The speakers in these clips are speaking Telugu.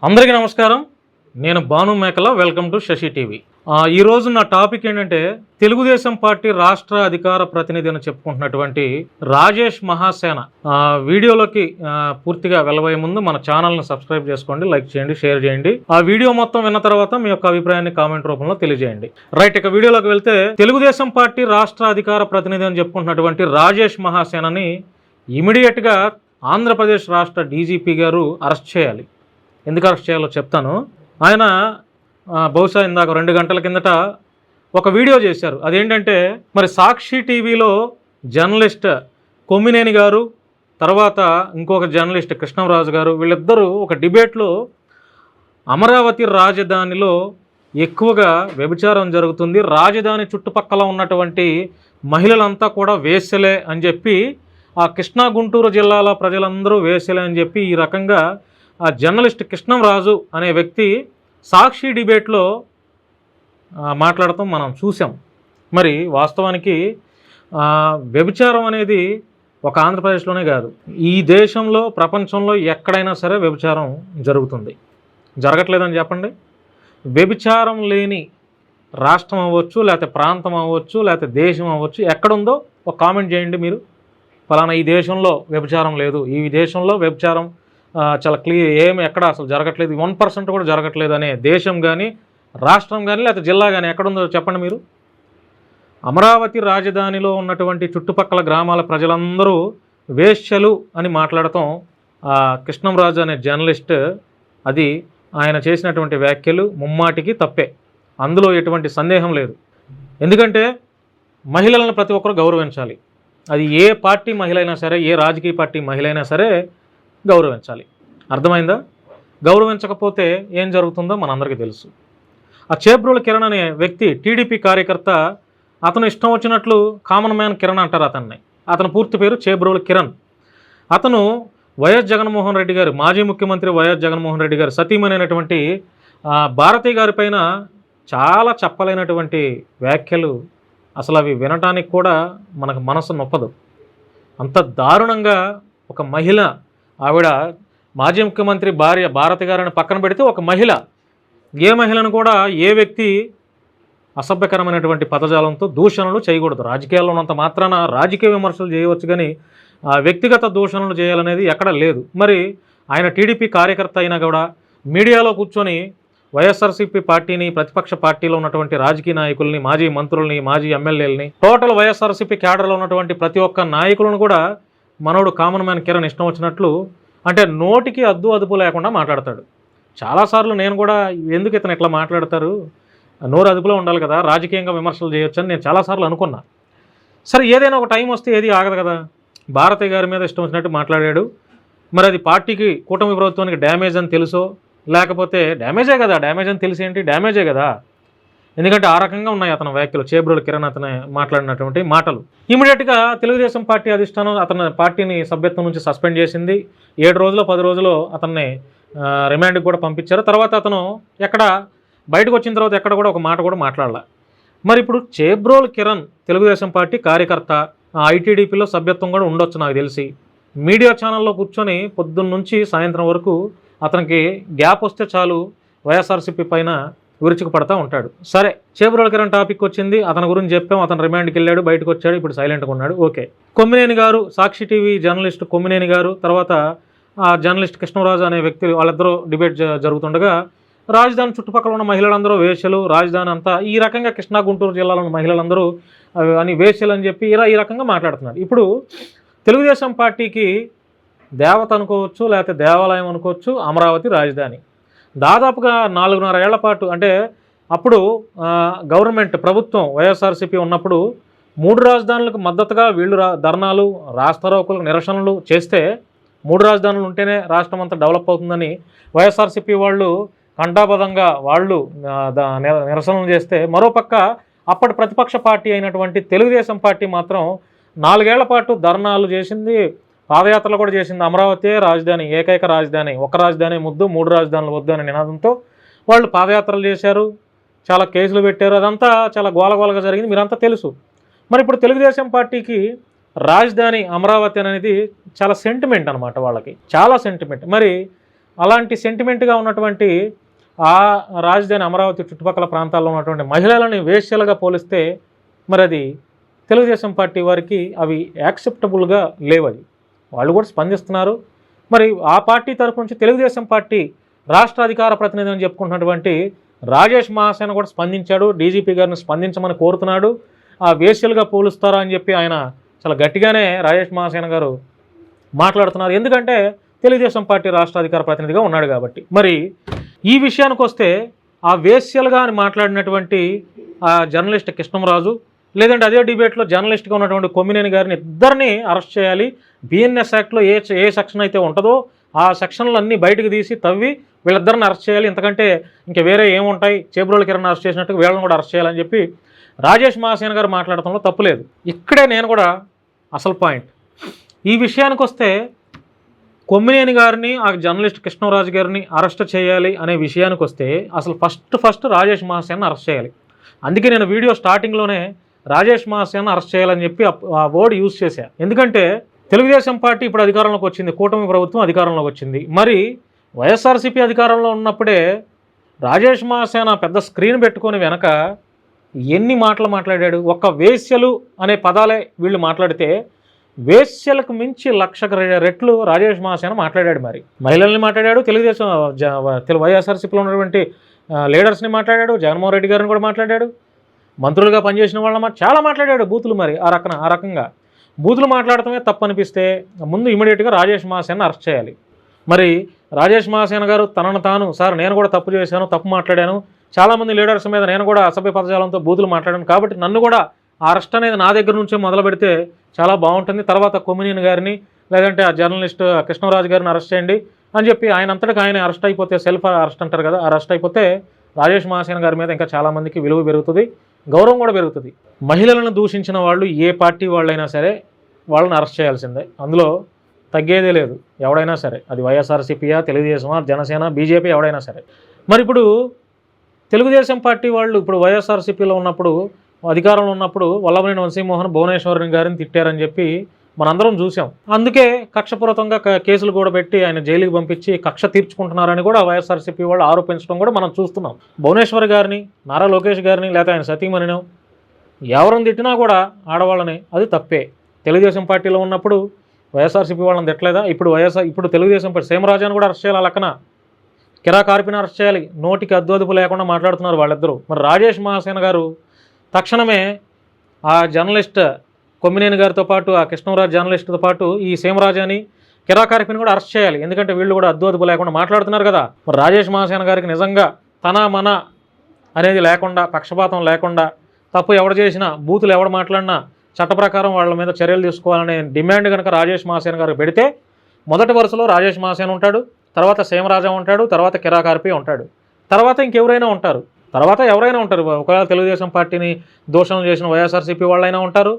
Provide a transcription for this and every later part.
అందరికీ నమస్కారం. నేను Bhanu Mekala. Welcome to Sasi TV. ఈరోజు నా టాపిక్ ఏంటంటే, తెలుగుదేశం పార్టీ రాష్ట్ర అధికార ప్రతినిధి అని చెప్పుకుంటున్నటువంటి రాజేష్ మహాసేన వీడియోలోకి పూర్తిగా వెళ్ళబోయే ముందు మన ఛానల్ని సబ్స్క్రైబ్ చేసుకోండి, లైక్ చేయండి, షేర్ చేయండి. ఆ వీడియో మొత్తం విన్న తర్వాత మీ యొక్క అభిప్రాయాన్ని కామెంట్ రూపంలో తెలియజేయండి. రైట్, ఇక వీడియోలోకి వెళ్తే, తెలుగుదేశం పార్టీ రాష్ట్ర అధికార ప్రతినిధి అని చెప్పుకుంటున్నటువంటి రాజేష్ మహాసేనని ఇమీడియట్గా ఆంధ్రప్రదేశ్ రాష్ట్ర డీజీపీ గారు అరెస్ట్ చేయాలి. ఎందుకు అరెస్ట్ చేయాలో చెప్తాను. ఆయన బహుశా ఇందాక 2 గంటల కిందట ఒక వీడియో చేశారు. అదేంటంటే, మరి సాక్షి టీవీలో జర్నలిస్ట్ కొమ్మినేని గారు, తర్వాత ఇంకొక జర్నలిస్ట్ కృష్ణంరాజు గారు, వీళ్ళిద్దరూ ఒక డిబేట్లో అమరావతి రాజధానిలో ఎక్కువగా వ్యభిచారం జరుగుతుంది, రాజధాని చుట్టుపక్కల ఉన్నటువంటి మహిళలంతా కూడా వేశ్యలే అని చెప్పి, ఆ కృష్ణా గుంటూరు జిల్లాల ప్రజలందరూ వేశ్యలే అని చెప్పి ఈ రకంగా ఆ జర్నలిస్ట్ కృష్ణంరాజు అనే వ్యక్తి సాక్షి డిబేట్లో మాట్లాడటం మనం చూసాం. మరి వాస్తవానికి వ్యభిచారం అనేది ఒక ఆంధ్రప్రదేశ్లోనే కాదు, ఈ దేశంలో ప్రపంచంలో ఎక్కడైనా సరే వ్యభిచారం జరుగుతుంది. జరగట్లేదని చెప్పండి. వ్యభిచారం లేని రాష్ట్రం అవ్వచ్చు, లేకపోతే ప్రాంతం అవ్వచ్చు, లేకపోతే దేశం అవ్వచ్చు, ఎక్కడుందో ఒక కామెంట్ చేయండి మీరు. ఫలానా ఈ దేశంలో వ్యభిచారం లేదు, ఈ దేశంలో వ్యభిచారం చాలా క్లియర్, ఏమి ఎక్కడ అసలు జరగట్లేదు, 1% కూడా జరగట్లేదు అనే దేశం కానీ, రాష్ట్రం కానీ, లేకపోతే జిల్లా కానీ ఎక్కడుందో చెప్పండి మీరు. అమరావతి రాజధానిలో ఉన్నటువంటి చుట్టుపక్కల గ్రామాల ప్రజలందరూ వేశ్యలు అని మాట్లాడటం కృష్ణంరాజు అనే జర్నలిస్ట్, అది ఆయన చేసినటువంటి వ్యాఖ్యలు ముమ్మాటికి తప్పే, అందులో ఎటువంటి సందేహం లేదు. ఎందుకంటే మహిళలను ప్రతి ఒక్కరు గౌరవించాలి. అది ఏ పార్టీ మహిళ అయినా సరే, ఏ రాజకీయ పార్టీ మహిళ అయినా సరే గౌరవించాలి. అర్థమైందా? గౌరవించకపోతే ఏం జరుగుతుందో మనందరికీ తెలుసు. ఆ చేబ్రోలు కిరణ్ అనే వ్యక్తి టీడీపీ కార్యకర్త, అతను ఇష్టం వచ్చినట్లు కామన్ మ్యాన్ కిరణ్ అంటారు అతన్ని. అతని పూర్తి పేరు చేబ్రోలు కిరణ్. అతను వైఎస్ జగన్మోహన్ రెడ్డి గారు, మాజీ ముఖ్యమంత్రి వైఎస్ జగన్మోహన్ రెడ్డి గారు సతీమణైనటువంటి భారతి గారి పైన చాలా చెప్పలేనటువంటి వ్యాఖ్యలు, అసలు అవి వినటానికి కూడా మనకు మనసు నొప్పదు. అంత దారుణంగా ఒక మహిళ, ఆవిడ మాజీ ముఖ్యమంత్రి భార్య భారతి గారిని పక్కన పెడితే ఒక మహిళ, ఏ మహిళను కూడా ఏ వ్యక్తి అసభ్యకరమైనటువంటి పదజాలంతో దూషణలు చేయకూడదు. రాజకీయాల్లో ఉన్నంత మాత్రాన రాజకీయ విమర్శలు చేయవచ్చు, కానీ వ్యక్తిగత దూషణలు చేయాలనేది ఎక్కడ లేదు. మరి ఆయన టీడీపీ కార్యకర్త అయినా కూడా మీడియాలో కూర్చొని వైఎస్ఆర్సీపీ పార్టీని, ప్రతిపక్ష పార్టీలో ఉన్నటువంటి రాజకీయ నాయకుల్ని, మాజీ మంత్రుల్ని, మాజీ ఎమ్మెల్యేలని, టోటల్ వైఎస్ఆర్సీపీ క్యాడర్లో ఉన్నటువంటి ప్రతి ఒక్క నాయకులను కూడా మనోడు కామన్ మ్యాన్ కిరణ్ ఇష్టం వచ్చినట్లు, అంటే నోటికి అద్దు అదుపు లేకుండా మాట్లాడతాడు. చాలాసార్లు నేను కూడా, ఎందుకు ఇతను ఇట్లా మాట్లాడతారు, నోరు అదుపులో ఉండాలి కదా, రాజకీయంగా విమర్శలు చేయొచ్చు అని నేను చాలాసార్లు అనుకున్నా. సరే, ఏదైనా ఒక టైం వస్తే ఏది ఆగదు కదా. భారతి గారి మీద ఇష్టం వచ్చినట్టు మాట్లాడాడు. మరి అది పార్టీకి, కూటమి ప్రభుత్వానికి డ్యామేజ్ అని తెలుసో, లేకపోతే డ్యామేజే కదా, డ్యామేజ్ అని తెలిసి ఏంటి, డ్యామేజే కదా. ఎందుకంటే ఆ రకంగా ఉన్నాయి అతని వ్యాఖ్యలు, చేబ్రోలు కిరణ్ అతను మాట్లాడినటువంటి మాటలు. ఇమీడియట్గా తెలుగుదేశం పార్టీ అధిష్టానం అతని పార్టీని సభ్యత్వం నుంచి సస్పెండ్ చేసింది. 7 రోజులు 10 రోజులు అతన్ని రిమాండ్కి కూడా పంపించారు. తర్వాత అతను ఎక్కడ బయటకు వచ్చిన తర్వాత ఎక్కడ కూడా ఒక మాట కూడా మాట్లాడాల. మరి ఇప్పుడు చేబ్రోలు కిరణ్ తెలుగుదేశం పార్టీ కార్యకర్త, ఐటీడీపీలో సభ్యత్వం కూడా ఉండొచ్చు నాకు తెలిసి. మీడియా ఛానల్లో కూర్చొని పొద్దున్న నుంచి సాయంత్రం వరకు అతనికి గ్యాప్ వస్తే చాలు వైఎస్ఆర్సీపీ పైన విరుచుకు పడతా ఉంటాడు. సరే, చేబ్రోలు కిరణ్ టాపిక్ వచ్చింది, అతని గురించి చెప్పాం, అతను రిమాండ్కి వెళ్ళాడు, బయటకు వచ్చాడు, ఇప్పుడు సైలెంట్గా ఉన్నాడు. ఓకే. కొమ్మినేని గారు, సాక్షి టీవీ జర్నలిస్ట్ కొమ్మినేని గారు, తర్వాత ఆ జర్నలిస్ట్ కృష్ణరాజు అనే వ్యక్తి, వాళ్ళిద్దరూ డిబేట్ జరుగుతుండగా, రాజధాని చుట్టుపక్కల ఉన్న మహిళలందరూ వేశ్యలు, రాజధాని అంతా ఈ రకంగా కృష్ణా గుంటూరు జిల్లాలో ఉన్న మహిళలందరూ అని వేశ్యలు అని చెప్పి ఈ రకంగా మాట్లాడుతున్నారు. ఇప్పుడు తెలుగుదేశం పార్టీకి దేవత అనుకోవచ్చు, లేకపోతే దేవాలయం అనుకోవచ్చు అమరావతి రాజధాని. దాదాపుగా 4.5 ఏళ్ల పాటు, అంటే అప్పుడు గవర్నమెంట్ ప్రభుత్వం వైఎస్ఆర్సీపీ ఉన్నప్పుడు 3 రాజధానులకు మద్దతుగా వీళ్ళు ధర్నాలు, రాస్తారోకులకు నిరసనలు చేస్తే, 3 రాజధానులు ఉంటేనే రాష్ట్రం అంతా డెవలప్ అవుతుందని వైఎస్ఆర్సీపీ వాళ్ళు కంఠాబద్ధంగా వాళ్ళు నిరసనలు చేస్తే, మరోపక్క అప్పటి ప్రతిపక్ష పార్టీ అయినటువంటి తెలుగుదేశం పార్టీ మాత్రం 4 ఏళ్ల పాటు ధర్నాలు చేసింది, పాదయాత్రలు కూడా చేసింది. అమరావతి రాజధాని, ఏకైక రాజధాని, ఒక రాజధాని ముద్దు, 3 రాజధానులు వద్దు అనే నినాదంతో వాళ్ళు పాదయాత్రలు చేశారు, చాలా కేసులు పెట్టారు. అదంతా చాలా గోలగోలగా జరిగింది, మీరంతా తెలుసు. మరి ఇప్పుడు తెలుగుదేశం పార్టీకి రాజధాని అమరావతి అనేది చాలా సెంటిమెంట్ అనమాట, వాళ్ళకి చాలా సెంటిమెంట్. మరి అలాంటి సెంటిమెంట్గా ఉన్నటువంటి ఆ రాజధాని అమరావతి చుట్టుపక్కల ప్రాంతాల్లో ఉన్నటువంటి మహిళలని వేశ్యలుగా పోలిస్తే మరి అది తెలుగుదేశం పార్టీ వారికి అవి యాక్సెప్టబుల్గా లేవది. వాళ్ళు కూడా స్పందిస్తున్నారు. మరి ఆ పార్టీ తరపు నుంచి తెలుగుదేశం పార్టీ రాష్ట్ర అధికార ప్రతినిధి అని చెప్పుకుంటున్నటువంటి రాజేష్ మహాసేన కూడా స్పందించాడు. డీజీపీ గారిని స్పందించమని కోరుతున్నాడు. ఆ వేశ్యలుగా పోలుస్తారా అని చెప్పి ఆయన చాలా గట్టిగానే రాజేష్ మహాసేన గారు మాట్లాడుతున్నారు. ఎందుకంటే తెలుగుదేశం పార్టీ రాష్ట్ర అధికార ప్రతినిధిగా ఉన్నాడు కాబట్టి. మరి ఈ విషయానికి వస్తే ఆ వేశ్యలుగా అని మాట్లాడినటువంటి ఆ జర్నలిస్ట్ కృష్ణంరాజు, లేదంటే అదే డిబేట్లో జర్నలిస్ట్గా ఉన్నటువంటి కొమ్మినేని గారిని ఇద్దరిని అరెస్ట్ చేయాలి. బిఎన్ఎస్ యాక్ట్లో ఏ సెక్షన్ అయితే ఉంటుందో ఆ సెక్షన్లన్నీ బయటకు తీసి తవ్వి వీళ్ళిద్దరిని అరెస్ట్ చేయాలి. ఇంతకంటే ఇంకా వేరే ఏముంటాయి, చేబ్రోలు కిరణ్ అరెస్ట్ చేసినట్టు వీళ్ళని కూడా అరెస్ట్ చేయాలని చెప్పి రాజేష్ మహాసేన గారు మాట్లాడటంలో తప్పులేదు. ఇక్కడే నేను కూడా అసలు పాయింట్, ఈ విషయానికి వస్తే కొమ్మినేని గారిని ఆ జర్నలిస్ట్ కృష్ణరాజు గారిని అరెస్ట్ చేయాలి అనే విషయానికి వస్తే అసలు ఫస్ట్ రాజేష్ మహాసేన అరెస్ట్ చేయాలి. అందుకే నేను వీడియో స్టార్టింగ్లోనే రాజేష్ మహాసేన అరెస్ట్ చేయాలని చెప్పి ఆ వర్డ్ యూజ్ చేశాను. ఎందుకంటే తెలుగుదేశం పార్టీ ఇప్పుడు అధికారంలోకి వచ్చింది, కూటమి ప్రభుత్వం అధికారంలోకి వచ్చింది. మరి వైఎస్ఆర్సీపీ అధికారంలో ఉన్నప్పుడే రాజేష్ మహాసేన పెద్ద స్క్రీన్ పెట్టుకొని వెనక ఎన్ని మాటలు మాట్లాడాడు. ఒక్క వేశ్యలు అనే పదాలే వీళ్ళు మాట్లాడితే వేశ్యలకు మించి 1,00,000 రెట్లు రాజేష్ మహాసేన మాట్లాడాడు. మరి మహిళల్ని మాట్లాడాడు, తెలుగుదేశం వైఎస్ఆర్సీపీలో ఉన్నటువంటి లీడర్స్ని మాట్లాడాడు, జగన్మోహన్ రెడ్డి గారిని కూడా మాట్లాడాడు, మంత్రులుగా పనిచేసిన వాళ్ళ చాలా మాట్లాడాడు. బూతులు మరి ఆ రకంగా బూతులు మాట్లాడటమే తప్పు అనిపిస్తే ముందు ఇమీడియట్గా రాజేష్ మహాసేన అరెస్ట్ చేయాలి. మరి రాజేష్ మహాసేన గారు తనను తాను సార్ నేను కూడా తప్పు చేశాను, తప్పు మాట్లాడాను, చాలామంది లీడర్స్ మీద నేను కూడా అసభ్య పదజాలంతో బూతులు మాట్లాడాను, కాబట్టి నన్ను కూడా ఆ అరెస్ట్ అనేది నా దగ్గర నుంచే మొదలు పెడితే చాలా బాగుంటుంది, తర్వాత కొమ్మినేని గారిని లేదంటే ఆ జర్నలిస్ట్ కృష్ణరాజు గారిని అరెస్ట్ చేయండి అని చెప్పి ఆయన అంతటికి ఆయన అరెస్ట్ అయిపోతే, సెల్ఫ్ అరెస్ట్ అంటారు కదా, అరెస్ట్ అయిపోతే రాజేష్ మహాసేన గారి మీద ఇంకా చాలామందికి విలువ పెరుగుతుంది, గౌరవం కూడా పెరుగుతుంది. మహిళలను దూషించిన వాళ్ళు ఏ పార్టీ వాళ్ళైనా సరే వాళ్ళని అరెస్ట్ చేయాల్సిందే, అందులో తగ్గేదే లేదు. ఎవడైనా సరే, అది వైఎస్ఆర్సీపీయా, తెలుగుదేశమా, జనసేన, బీజేపీ, ఎవడైనా సరే. మరి ఇప్పుడు తెలుగుదేశం పార్టీ వాళ్ళు ఇప్పుడు వైఎస్ఆర్సీపీలో ఉన్నప్పుడు, అధికారంలో ఉన్నప్పుడు వల్లభనేని వంశీమోహన్ భువనేశ్వరన్ గారిని తిట్టారని చెప్పి మనందరం చూసాం. అందుకే కక్షపూరితంగా కేసులు కూడా పెట్టి ఆయన జైలుకి పంపించి కక్ష తీర్చుకుంటున్నారని కూడా వైఎస్ఆర్సీపీ వాళ్ళు ఆరోపించడం కూడా మనం చూస్తున్నాం. భువనేశ్వర్ గారిని, నారా లోకేష్ గారిని, లేకపోతే ఆయన సతీమణినో ఎవరిని తిట్టినా కూడా ఆడవాళ్ళని, అది తప్పే. తెలుగుదేశం పార్టీలో ఉన్నప్పుడు వైఎస్ఆర్సీపీ వాళ్ళని తిట్టలేదా? ఇప్పుడు తెలుగుదేశం పార్టీ సీమరాజాను కూడా అరెస్ట్ చేయాలి, లక్కన కిరా కార్పిని అరెస్ట్ చేయాలి. నోటికి అద్దు లేకుండా మాట్లాడుతున్నారు వాళ్ళిద్దరూ. మరి రాజేష్ మహాసేన గారు తక్షణమే ఆ జర్నలిస్ట్ కొమ్మినేని గారితో పాటు, ఆ కృష్ణరాజు జర్నలిస్ట్తో పాటు ఈ సీమరాజాని, కిరా కార్పిని కూడా అరెస్ట్ చేయాలి. ఎందుకంటే వీళ్ళు కూడా అద్దు లేకుండా మాట్లాడుతున్నారు కదా. మరి రాజేష్ మహాసేన గారికి నిజంగా తన మన అనేది లేకుండా, పక్షపాతం లేకుండా, తప్పు ఎవడు చేసినా, బూతులు ఎవడు మాట్లాడినా చట్ట ప్రకారం వాళ్ళ మీద చర్యలు తీసుకోవాలనే డిమాండ్ కనుక రాజేష్ మహాసేన గారికి పెడితే మొదటి వరుసలో రాజేష్ మహాసేన ఉంటాడు, తర్వాత సీమరాజా ఉంటాడు, తర్వాత కిరా కార్పి ఉంటాడు, తర్వాత ఇంకెవరైనా ఉంటారు, ఒకవేళ తెలుగుదేశం పార్టీని దూషణ చేసిన వైఎస్ఆర్సీపీ వాళ్ళైనా ఉంటారు,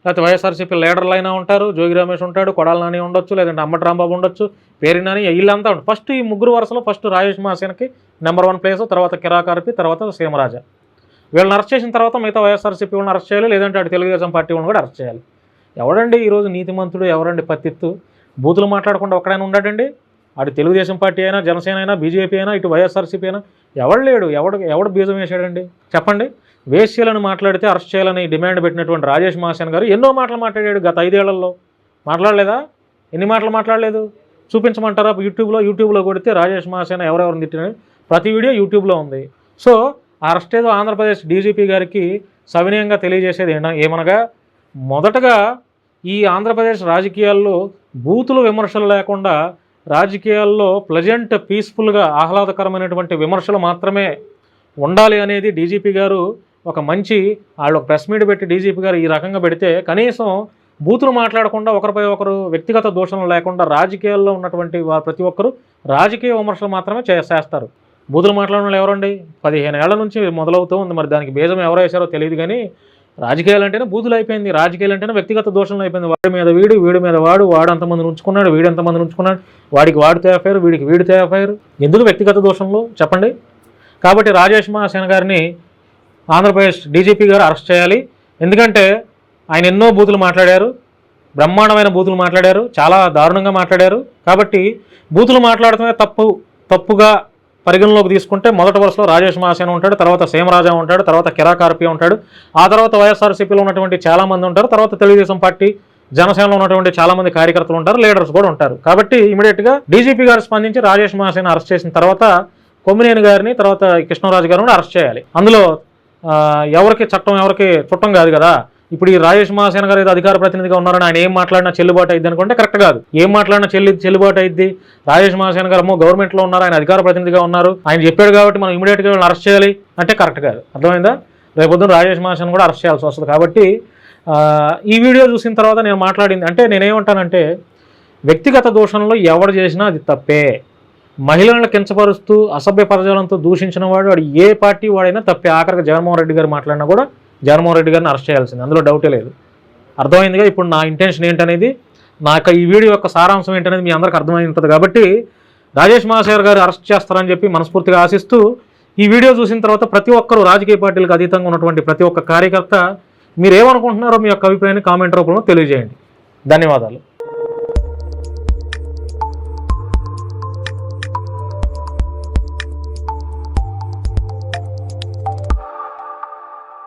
లేకపోతే వైఎస్ఆర్సీపీ లీడర్లు అయినా ఉంటారు, జోగి రమేష్ ఉంటాడు, కొడాల నాని ఉండొచ్చు, లేదంటే అంబటి రాంబాబు ఉండొచ్చు, పేరు నాని, వీళ్ళంతా ఉంటారు. ఫస్ట్ ఈ ముగ్గురు వరుసలో ఫస్ట్ రాజేష్ మహాసేనకి నెంబర్ 1 ప్లేస్, తర్వాత కిరా కార్పి, తర్వాత సీమరాజా. వీళ్ళని అరెస్ట్ చేసిన తర్వాత మిగతా వైఎస్ఆర్సీపీ వాళ్ళని అరెస్ట్ చేయాలి, లేదంటే అటు తెలుగుదేశం పార్టీ వాళ్ళని కూడా అరెస్ట్ చేయాలి. ఎవడండి ఈరోజు నీతిమంతుడు, ఎవరండి పత్తిత్తు? బూతులు మాట్లాడకుండా ఒక్కడైనా ఉన్నాడండి? అటు తెలుగుదేశం పార్టీ అయినా, జనసేన అయినా, బీజేపీ అయినా, ఇటు వైఎస్ఆర్సీపీ అయినా ఎవడు లేడు. ఎవడు బీజం వేసాడండి చెప్పండి? వేశ్యలను మాట్లాడితే అరెస్ట్ చేయాలని డిమాండ్ పెట్టినటువంటి రాజేష్ మహాసేన గారు ఎన్నో మాటలు మాట్లాడాడు గత 5 ఏళ్లలో. మాట్లాడలేదా? ఎన్ని మాటలు మాట్లాడలేదు? చూపించమంటారా? యూట్యూబ్లో కొడితే రాజేష్ మహాసేన ఎవరెవరిని తిట్టినని ప్రతి వీడియో యూట్యూబ్లో ఉంది. సో అరెస్ట్ ఏదో ఆంధ్రప్రదేశ్ డీజీపీ గారికి సవినయంగా తెలియజేసేది ఏమనగా, మొదటగా ఈ ఆంధ్రప్రదేశ్ రాజకీయాల్లో బూతులు విమర్శలు లేకుండా, రాజకీయాల్లో ప్లెజెంట్, పీస్ఫుల్గా, ఆహ్లాదకరమైనటువంటి విమర్శలు మాత్రమే ఉండాలి అనేది డీజీపీ గారు ఒక మంచి వాళ్ళు ఒక ప్రెస్ మీట్ పెట్టి డీజీపీ గారు ఈ రకంగా పెడితే, కనీసం బూతులు మాట్లాడకుండా, ఒకరిపై ఒకరు వ్యక్తిగత దూషణలు లేకుండా రాజకీయాల్లో ఉన్నటువంటి ప్రతి ఒక్కరూ రాజకీయ విమర్శలు మాత్రమే చేస్తారు. బూతులు మాట్లాడడం ఎవరండి? 15 ఏళ్ల నుంచి మొదలవుతూ ఉంది. మరి దానికి బీజం ఎవరు వేశారో తెలియదు, కానీ రాజకీయాలు అంటేనే బూతులు అయిపోయింది, రాజకీయాలు అంటేనే వ్యక్తిగత దోషణలు అయిపోయింది. వాడి మీద వీడి మీద వాడు అంతమందిని ఉంచుకున్నాడు, వీడు ఎంతమందిని ఉంచుకున్నాడు, వాడికి వాడితే ఎఫ్ఐఆర్, వీడితే ఎఫ్ఐఆర్. ఎందుకు వ్యక్తిగత దోషంలో చెప్పండి? కాబట్టి రాజేష్ మహాసేన గారిని ఆంధ్రప్రదేశ్ డీజీపీ గారు అరెస్ట్ చేయాలి. ఎందుకంటే ఆయన ఎన్నో బూతులు మాట్లాడారు. బ్రహ్మాండమైన బూతులు మాట్లాడారు, చాలా దారుణంగా మాట్లాడారు. కాబట్టి బూతులు మాట్లాడటమే తప్పుగా పరిగణలోకి తీసుకుంటే మొదటి వరుసలో రాజేష్ మహాసేన ఉంటాడు, తర్వాత సీమరాజా ఉంటాడు, తర్వాత కిరాకార్పి ఉంటాడు, ఆ తర్వాత వైఎస్ఆర్సీపీలో ఉన్నటువంటి చాలామంది ఉంటారు, తర్వాత తెలుగుదేశం పార్టీ జనసేనలో ఉన్నటువంటి చాలామంది కార్యకర్తలు ఉంటారు, లీడర్స్ కూడా ఉంటారు. కాబట్టి ఇమీడియట్గా డీజీపీ గారు స్పందించి రాజేష్ మహాసేన అరెస్ట్ చేసిన తర్వాత కొమ్మినేని గారిని, తర్వాత కృష్ణరాజు గారిని కూడా అరెస్ట్ చేయాలి. అందులో ఎవరికి చట్టం ఎవరికి చుట్టం కాదు కదా. ఇప్పుడు ఈ రాజేష్ మహాసేన గారు ఏదో అధికార ప్రతినిధిగా ఉన్నారని ఆయన ఏం మాట్లాడినా చెల్లుబాటు అయింది అనుకుంటే కరెక్ట్ కాదు. ఏం మాట్లాడినా చెల్లుబాటు అయింది. రాజేష్ మహాసేన గారు గవర్నమెంట్లో ఉన్నారు, ఆయన అధికార ప్రతినిధిగా ఉన్నారు, ఆయన చెప్పాడు కాబట్టి మనం ఇమీడియట్గా వీళ్ళని అరెస్ట్ చేయాలి అంటే కరెక్ట్ కాదు. అర్థమైందా? రేపొద్దున రాజేష్ మహాసేన కూడా అరెస్ట్ చేయాల్సి వస్తుంది. కాబట్టి ఈ వీడియో చూసిన తర్వాత నేను మాట్లాడింది అంటే నేనేమంటానంటే, వ్యక్తిగత దూషణలో ఎవడు చేసినా అది తప్పే. మహిళలను కించపరుస్తూ అసభ్య పదజాలంతో దూషించిన వాడు ఏ పార్టీ వాడైనా తప్పే. ఆఖరికి జగన్మోహన్ రెడ్డి గారు మాట్లాడినా కూడా జగన్మోహన్ రెడ్డి గారిని అరెస్ట్ చేయాల్సింది, అందులో డౌటే లేదు. అర్థమైందిగా? ఇప్పుడు నా ఇంటెన్షన్ ఏంటనేది, నా యొక్క ఈ వీడియో యొక్క సారాంశం ఏంటనేది మీ అందరికి అర్థమై ఉంటుంది. కాబట్టి రాజేష్ మహాసేన గారు అరెస్ట్ చేస్తారని చెప్పి మనస్ఫూర్తిగా ఆశిస్తూ, ఈ వీడియో చూసిన తర్వాత ప్రతి ఒక్కరూ రాజకీయ పార్టీలకు అతీతంగా ఉన్నటువంటి ప్రతి ఒక్క కార్యకర్త మీరేమనుకుంటున్నారో మీ యొక్క అభిప్రాయాన్ని కామెంట్ రూపంలో తెలియజేయండి. ధన్యవాదాలు.